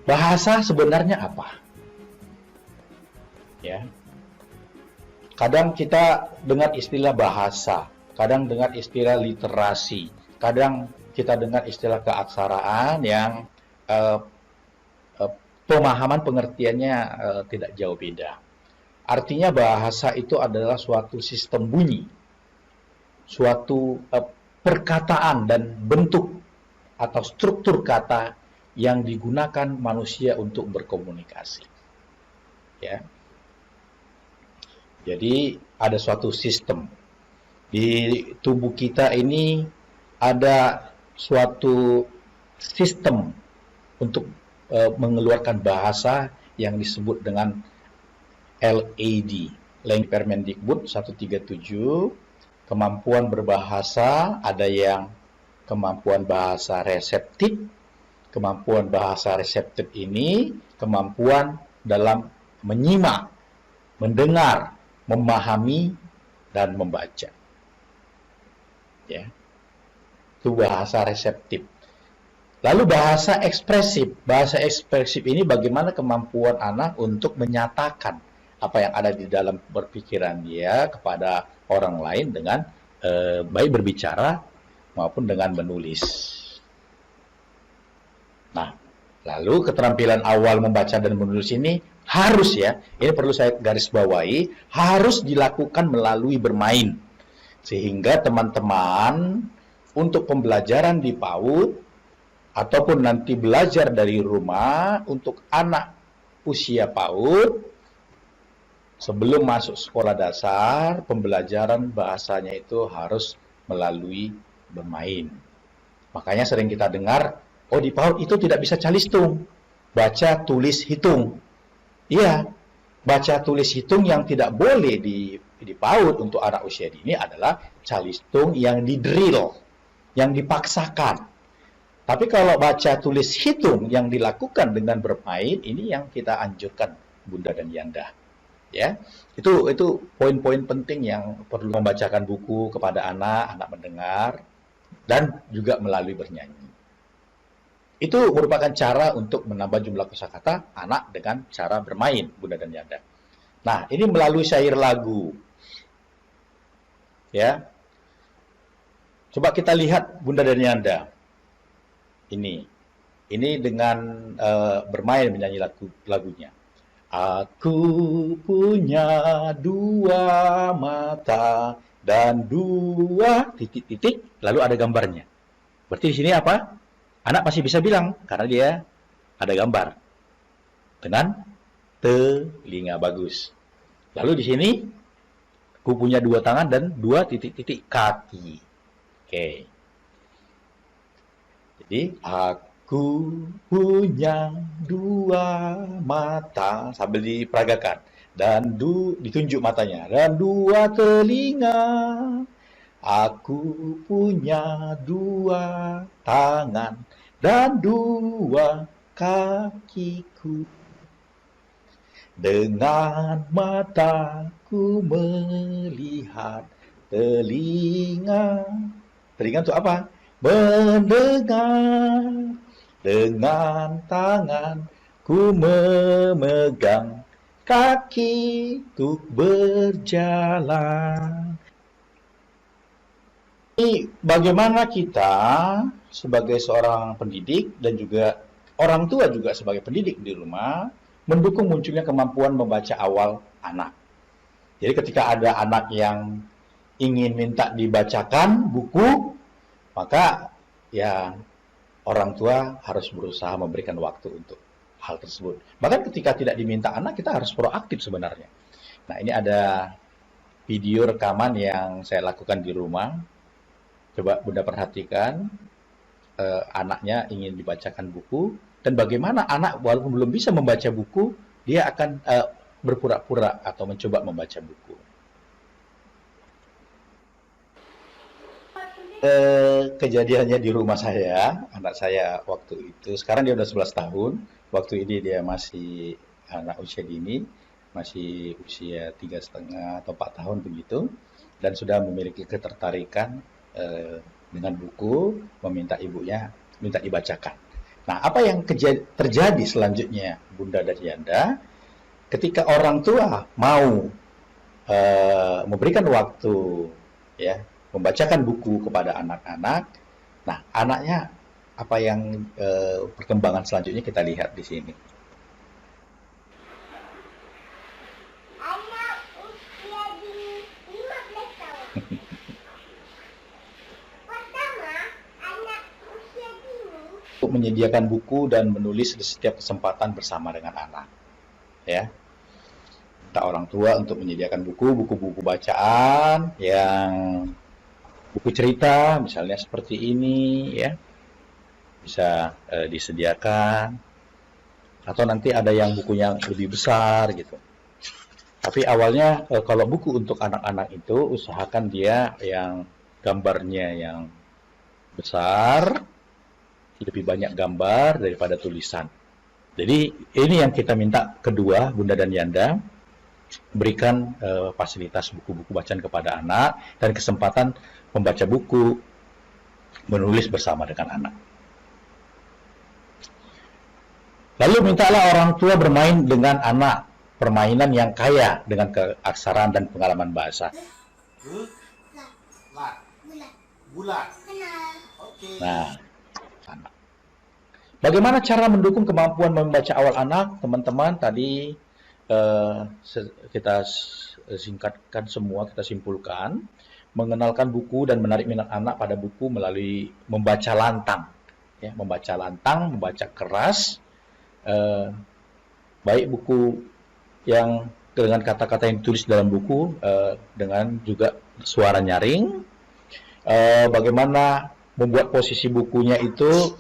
Bahasa sebenarnya apa? Ya. Kadang kita dengar istilah bahasa, kadang dengar istilah literasi, kadang kita dengar istilah keaksaraan yang eh, pemahaman pengertiannya tidak jauh beda. Artinya bahasa itu adalah suatu sistem bunyi, suatu perkataan dan bentuk atau struktur kata yang digunakan manusia untuk berkomunikasi. Ya, jadi ada suatu sistem di tubuh kita ini, ada suatu sistem untuk mengeluarkan bahasa yang disebut dengan LAD, Language Permendikbud 137. Kemampuan berbahasa, ada yang kemampuan bahasa reseptif. Kemampuan bahasa reseptif ini kemampuan dalam menyimak, mendengar, memahami, dan membaca. Ya, itu bahasa reseptif. Lalu bahasa ekspresif. Bahasa ekspresif ini bagaimana kemampuan anak untuk menyatakan apa yang ada di dalam berpikiran dia kepada orang lain dengan baik berbicara maupun dengan menulis. Nah, lalu keterampilan awal membaca dan menulis ini harus, ya, ini perlu saya garis bawahi, harus dilakukan melalui bermain. Sehingga teman-teman untuk pembelajaran di PAUD ataupun nanti belajar dari rumah untuk anak usia PAUD, sebelum masuk sekolah dasar, pembelajaran bahasanya itu harus melalui bermain. Makanya sering kita dengar, oh di PAUD itu tidak bisa calistung, baca, tulis, hitung. Iya, baca, tulis, hitung yang tidak boleh di PAUD untuk anak usia dini adalah calistung yang didrill, yang dipaksakan. Tapi kalau baca, tulis, hitung yang dilakukan dengan bermain, ini yang kita anjurkan Bunda dan Yanda. Ya, itu poin-poin penting yang perlu membacakan buku kepada anak, anak mendengar, dan juga melalui bernyanyi. Itu merupakan cara untuk menambah jumlah kosakata anak dengan cara bermain, Bunda dan Yanda. Nah, ini melalui syair lagu. Ya, coba kita lihat Bunda dan Yanda. Ini dengan bermain menyanyi lagunya. Aku punya dua mata dan dua titik-titik, lalu ada gambarnya. Berarti di sini apa? Anak masih bisa bilang karena dia ada gambar dengan telinga bagus. Lalu di sini aku punya dua tangan dan dua titik-titik kaki. Oke. Jadi aku punya dua mata sambil diperagakan dan ditunjuk matanya dan dua telinga. Aku punya dua tangan dan dua kakiku. Dengan mataku melihat, telinga untuk apa? Mendengar. Dengan tangan ku memegang, kaki untuk berjalan. Ini bagaimana kita sebagai seorang pendidik dan juga orang tua juga sebagai pendidik di rumah mendukung munculnya kemampuan membaca awal anak. Jadi ketika ada anak yang ingin minta dibacakan buku, maka ya orang tua harus berusaha memberikan waktu untuk hal tersebut. Bahkan ketika tidak diminta anak, kita harus proaktif sebenarnya. Nah, ini ada video rekaman yang saya lakukan di rumah. Coba Bunda perhatikan, anaknya ingin dibacakan buku, dan bagaimana anak walaupun belum bisa membaca buku, dia akan berpura-pura atau mencoba membaca buku. Kejadiannya di rumah saya, anak saya waktu itu, sekarang dia udah 11 tahun, waktu ini dia masih anak usia dini, masih usia 3,5 atau 4 tahun begitu, dan sudah memiliki ketertarikan dengan buku, meminta ibunya minta dibacakan. Nah, apa yang terjadi selanjutnya, Bunda dan Yanda, ketika orang tua mau memberikan waktu, ya, membacakan buku kepada anak-anak, nah, anaknya apa yang perkembangan selanjutnya kita lihat di sini. Anak usia dini 15 tahun. Pertama, anak usia dini Untuk menyediakan buku dan menulis di setiap kesempatan bersama dengan anak, ya. Minta orang tua untuk menyediakan buku-buku bacaan yang buku cerita misalnya seperti ini, ya, bisa disediakan, atau nanti ada yang bukunya lebih besar gitu. Tapi awalnya kalau buku untuk anak-anak itu usahakan dia yang gambarnya yang besar, lebih banyak gambar daripada tulisan. Jadi ini yang kita minta kedua, Bunda dan Yanda, berikan fasilitas buku-buku bacaan kepada anak dan kesempatan membaca buku, menulis bersama dengan anak. Lalu mintalah orang tua bermain dengan anak permainan yang kaya dengan keaksaraan dan pengalaman bahasa. bulat. Nah, anak. Bagaimana cara mendukung kemampuan membaca awal anak, teman-teman? Tadi kita singkatkan semua, kita simpulkan. Mengenalkan buku dan menarik minat anak pada buku melalui membaca lantang. Ya, membaca lantang, membaca keras, baik buku yang dengan kata-kata yang ditulis dalam buku, dengan juga suara nyaring. Bagaimana membuat posisi bukunya itu,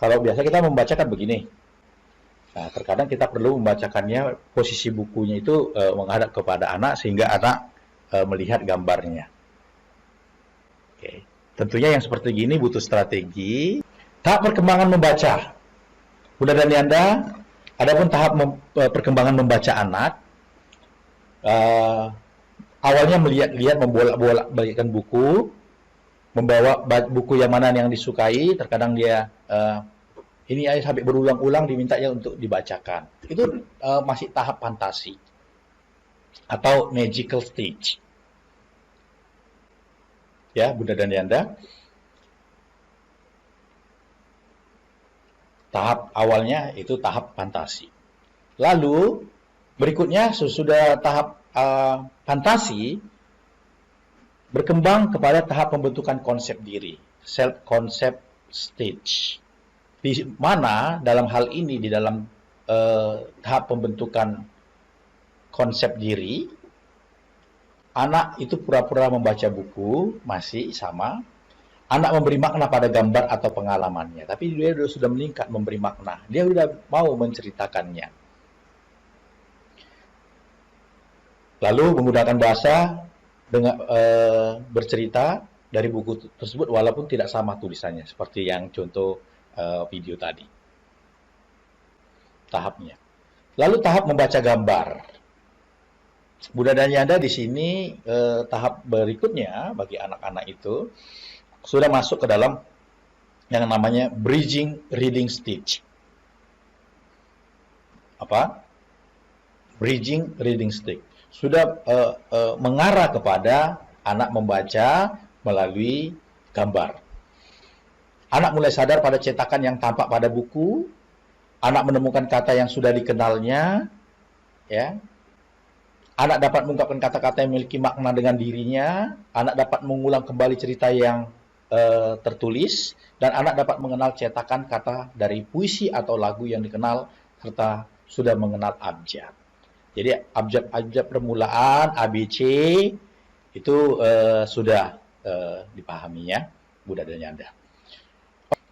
kalau biasa kita membacakan begini. Nah, terkadang kita perlu membacakannya, posisi bukunya itu menghadap kepada anak sehingga anak melihat gambarnya. Oke. Tentunya yang seperti gini butuh strategi. Tahap perkembangan membaca. Bunda dan Yanda, adapun tahap perkembangan membaca anak, awalnya melihat-lihat, membolak-balikkan buku, membawa buku yang mana yang disukai, terkadang dia ini sampai berulang-ulang dimintanya untuk dibacakan. Itu masih tahap fantasi atau magical stage. Ya, Bunda dan Yanda. Tahap awalnya itu tahap fantasi. Lalu berikutnya sesudah tahap fantasi berkembang kepada tahap pembentukan konsep diri, self concept stage. Di mana dalam hal ini, di dalam tahap pembentukan konsep diri, anak itu pura-pura membaca buku, masih sama. Anak memberi makna pada gambar atau pengalamannya, tapi dia sudah meningkat memberi makna. Dia sudah mau menceritakannya. Lalu menggunakan bahasa dengan bercerita dari buku tersebut walaupun tidak sama tulisannya, seperti yang contoh video tadi. Tahapnya. Lalu tahap membaca gambar. Bunda dan Yanda di sini tahap berikutnya bagi anak-anak itu sudah masuk ke dalam yang namanya bridging reading stage. Apa? Bridging reading stage. Sudah mengarah kepada anak membaca melalui gambar. Anak mulai sadar pada cetakan yang tampak pada buku. Anak menemukan kata yang sudah dikenalnya, ya. Anak dapat mengungkapkan kata-kata yang memiliki makna dengan dirinya. Anak dapat mengulang kembali cerita yang tertulis, dan anak dapat mengenal cetakan kata dari puisi atau lagu yang dikenal, serta sudah mengenal abjad. Jadi abjad permulaan ABC itu sudah dipahaminya, Bunda dan Yanda.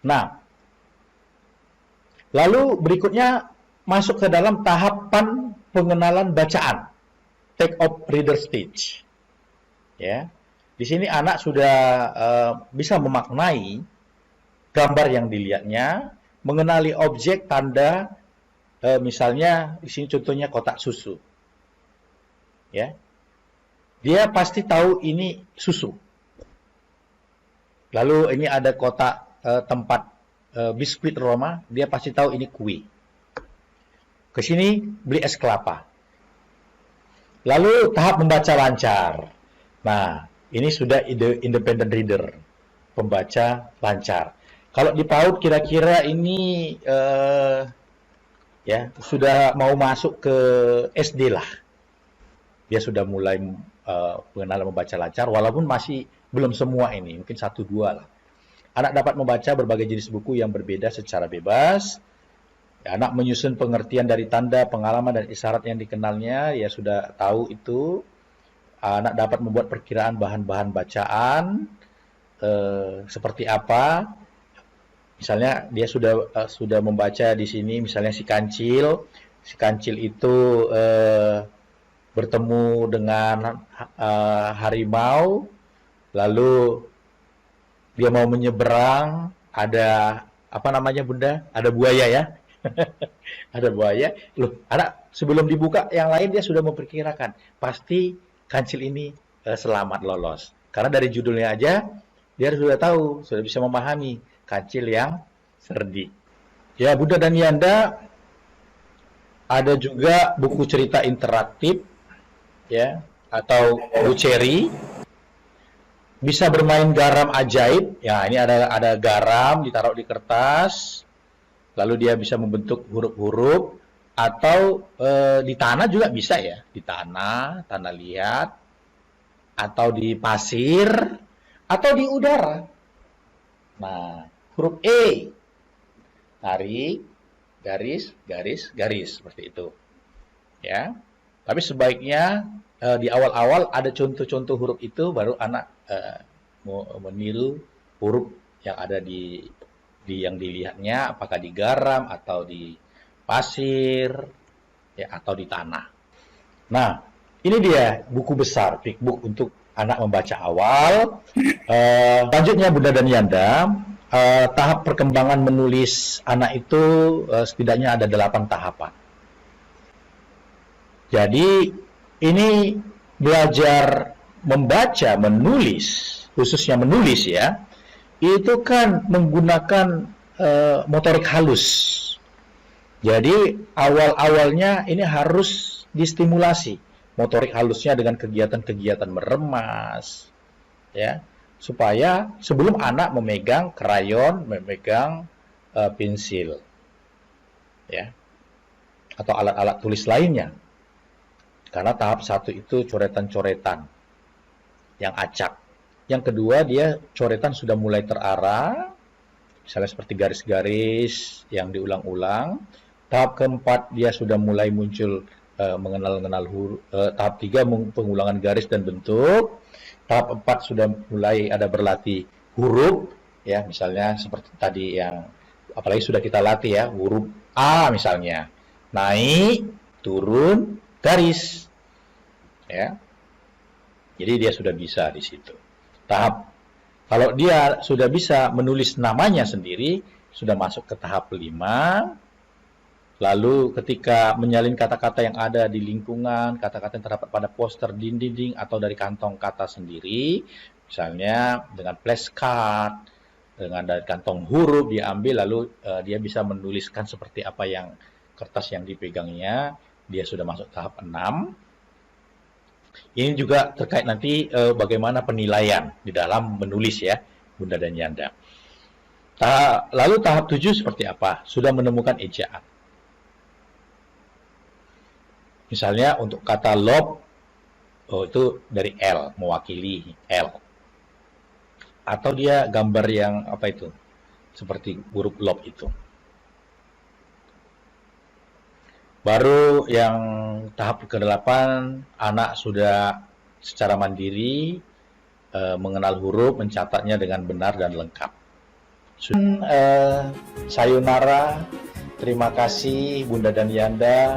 Nah, lalu berikutnya masuk ke dalam tahapan pengenalan bacaan, take off reader stage. Ya. Di sini anak sudah bisa memaknai gambar yang dilihatnya, mengenali objek, tanda, misalnya di sini contohnya kotak susu. Ya. Dia pasti tahu ini susu. Lalu ini ada kotak tempat biskuit Roma, dia pasti tahu ini kue. Ke sini beli es kelapa. Lalu tahap membaca lancar. Nah, ini sudah independent reader, pembaca lancar. Kalau di PAUD kira-kira ini ya sudah mau masuk ke SD lah. Dia sudah mulai mengenal membaca lancar, walaupun masih belum semua ini, mungkin 1-2 lah. Anak dapat membaca berbagai jenis buku yang berbeda secara bebas. Anak menyusun pengertian dari tanda, pengalaman, dan isyarat yang dikenalnya, ya sudah tahu itu. Anak dapat membuat perkiraan bahan-bahan bacaan, seperti apa. Misalnya dia sudah membaca di sini, misalnya si kancil itu bertemu dengan harimau, lalu dia mau menyeberang, ada apa namanya Bunda? Ada buaya ya. Ada buaya. Loh, anak sebelum dibuka yang lain dia sudah memperkirakan, pasti kancil ini selamat lolos. Karena dari judulnya aja dia sudah tahu, sudah bisa memahami kancil yang cerdik. Ya, Bunda dan Yanda, ada juga buku cerita interaktif ya, atau buceri. Bisa bermain garam ajaib. Ya, ini ada garam ditaruh di kertas. Lalu dia bisa membentuk huruf-huruf, atau di tanah juga bisa ya, di tanah liat, atau di pasir, atau di udara. Nah, huruf E, tarik, garis, garis, garis, seperti itu. Ya, tapi sebaiknya di awal-awal ada contoh-contoh huruf itu, baru anak meniru huruf yang ada di yang dilihatnya, apakah di garam atau di pasir ya, atau di tanah. Nah, ini dia buku besar Big Book untuk anak membaca awal. Lanjutnya Bunda dan Yanda, tahap perkembangan menulis anak itu setidaknya ada 8 tahapan. Jadi ini belajar membaca, menulis, khususnya menulis ya, itu kan menggunakan motorik halus. Jadi awal-awalnya ini harus distimulasi motorik halusnya dengan kegiatan-kegiatan meremas, ya, supaya sebelum anak memegang krayon, memegang pensil, ya, atau alat-alat tulis lainnya. Karena tahap 1 itu coretan-coretan yang acak. Yang kedua, dia coretan sudah mulai terarah, misalnya seperti garis-garis yang diulang-ulang. Tahap keempat, dia sudah mulai muncul mengenal huruf. Tahap 3, pengulangan garis dan bentuk. Tahap 4 sudah mulai ada berlatih huruf, ya, misalnya seperti tadi yang, apalagi sudah kita latih ya, huruf A misalnya, naik, turun, garis, ya. Jadi dia sudah bisa di situ. Kalau dia sudah bisa menulis namanya sendiri, sudah masuk ke tahap 5. Lalu ketika menyalin kata-kata yang ada di lingkungan, kata-kata yang terdapat pada poster dinding atau dari kantong kata sendiri, misalnya dengan flashcard, dengan dari kantong huruf dia ambil, lalu dia bisa menuliskan seperti apa yang kertas yang dipegangnya. Dia sudah masuk tahap 6. Ini juga terkait nanti bagaimana penilaian di dalam menulis ya, Bunda dan Yanda. Lalu tahap 7 seperti apa? Sudah menemukan ejaan. Misalnya untuk kata lob, itu dari L, mewakili L. Atau dia gambar yang apa itu? Seperti huruf lob itu. Baru yang tahap ke-8, anak sudah secara mandiri mengenal huruf, mencatatnya dengan benar dan lengkap. Sayonara, terima kasih Bunda dan Yanda.